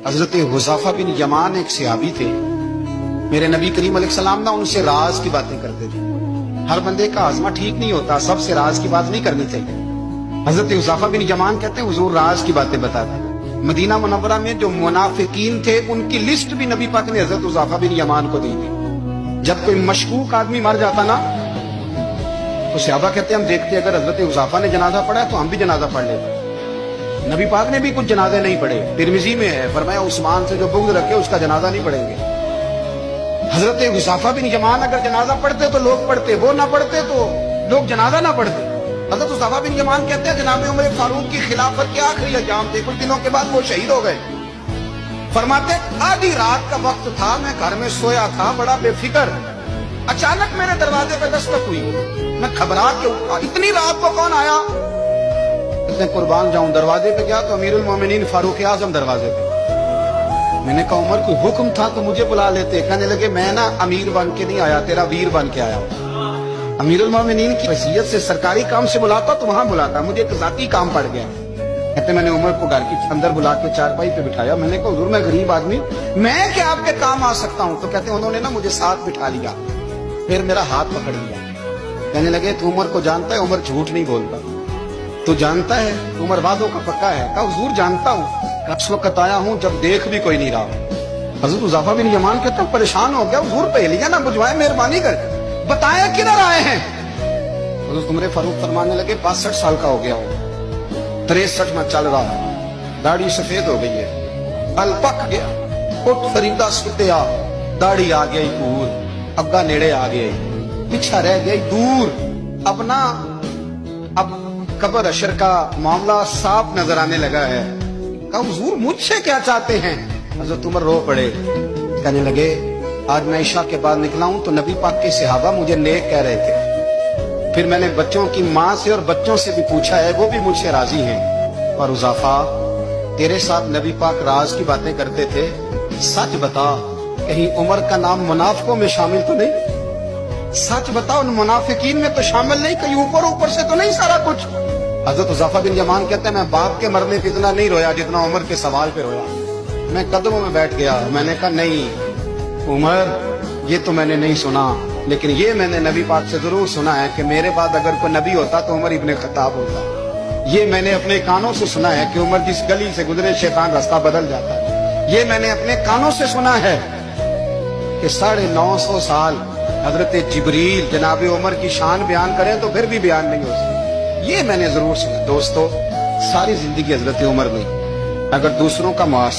हजरत हुज़ैफा बिन यमान एक सहाबी थे। मेरे नबी करीम अलैहिस्सलाम ना उनसे राज की बातें करते थे। हर बंदे का आज़मा ठीक नहीं होता, सबसे राज की बात नहीं करनी चाहिए। हजरत हुज़ैफा बिन यमान कहते हैं हुजूर राज की बातें बताते। मदीना मुनव्वरा में जो मुनाफिकीन थे उनकी लिस्ट भी नबी पाक ने हजरत हुज़ैफा बिन यमान को दी थी। जब कोई मशकूक आदमी मर जाता ना तो सहाबा कहते हैं हम देखते अगर हजरत हुज़ैफा ने जनाजा पढ़ा है तो हम भी जनाजा पढ़ लेते। नबी पाक ने भी कुछ जनाजे नहीं पढ़े, तिरमिजी में है, फरमाया उस्मान से जो बुग़्ज़ रखे उसका जनाजा नहीं पढ़ेंगे। हजरत हुज़ैफा बिन यमान अगर जनाजा पढ़ते तो लोग पढ़ते, वो ना पढ़ते तो लोग जनाजा ना पढ़ते। हजरत हुज़ैफा बिन यमान कहते हैं जनाब उमर फारूक की खिलाफत के आखिरी अय्याम थे, कुछ दिनों के बाद वो शहीद हो गए। फरमाते आधी रात का वक्त था, मैं घर में सोया था बड़ा बेफिक्र, अचानक मेरे दरवाजे पे दस्तक हुई, मैं घबरा के उठा, इतनी रात को कौन आया? इतने कुर्बान जाऊं, दरवाजे पे गया तो अमीरुल मोमिनीन फारूक आजम दरवाजे पे। मैंने कहा उमर कोई हुक्म था तो मुझे बुला लेते। कहने लगे मैं ना अमीर बन के नहीं आया, तेरा वीर बन के आया हूं। अमीरुल मोमिनीन की वसीयत से सरकारी काम से बुलाता तो वहां बुलाता, मुझे एक जाती काम पड़ गया। कहते मैंने उमर को घर के अंदर बुला के चारपाई पे बिठाया। मैंने कहा हुजूर मैं गरीब आदमी, मैं क्या आपके काम आ सकता हूँ? तो कहते उन्होंने ना मुझे साथ बिठा लिया, फिर मेरा हाथ पकड़ लिया। कहने लगे तू उमर को जानता है? उमर झूठ नहीं बोलता। तू जानता है उमर वादों का पक्का है? कहा हुजूर जानता हूँ, इस वक्त आया हूँ जब देख भी कोई नहीं रहा। हजरत हुज़ैफा बिन यमान कहते परेशान हो गया, हुजूर पहेलियां ना बुझवाए, मेहरबानी कर बताएं किधर आए हैं। हजरत उमर फारूक फरमाने लगे 62 साल का हो गया हूँ, 63 में चल रहा है, दाढ़ी सफेद हो गई है, बल पक गया, उठ फरीदा सुतिया, दाढ़ी आ गई दूर, अग्गा नेड़े आ गई, पीछा रह गई दूर। अब कब्र अशर का मामला साफ नजर आने लगा है। कहा हुजूर मुझसे क्या चाहते हैं? हजरत उमर रो पड़े, कहने लगे आज मैं इशा के बाद निकला हूं तो नबी पाक के सहाबा मुझे नेक कह रहे थे, फिर मैंने बच्चों की माँ से और बच्चों से भी पूछा है, वो भी मुझसे राजी हैं। और हुज़ैफा तेरे साथ नबी पाक राज की बातें करते थे, सच बता कहीं उमर का नाम मुनाफिकों में शामिल तो नहीं? सच बता उन मुनाफिकीन में तो शामिल नहीं, कहीं ऊपर से तो नहीं सारा कुछ? हजरत हुज़ैफा बिन यमान कहते हैं मैं बाप के मरने पे इतना नहीं रोया जितना उमर के सवाल पे रोया। मैं कदमों में बैठ गया, मैंने कहा नहीं उमर ये तो मैंने नहीं सुना, लेकिन ये मैंने नबी पाक से जरूर सुना है कि मेरे बाद अगर कोई नबी होता तो उमर इब्ने खत्ताब होता। ये मैंने अपने कानों से सुना है कि उमर जिस गली से गुजरे शैतान रास्ता बदल जाता है। ये मैंने अपने कानों से सुना है कि 950 साल हजरत जिब्रील जनाब उमर की शान बयान करें तो फिर भी बयान नहीं हो सकता। ये मैंने जरूर सुना। दोस्तों सारी जिंदगी हजरत उमर ने अगर दूसरों का मुआशरा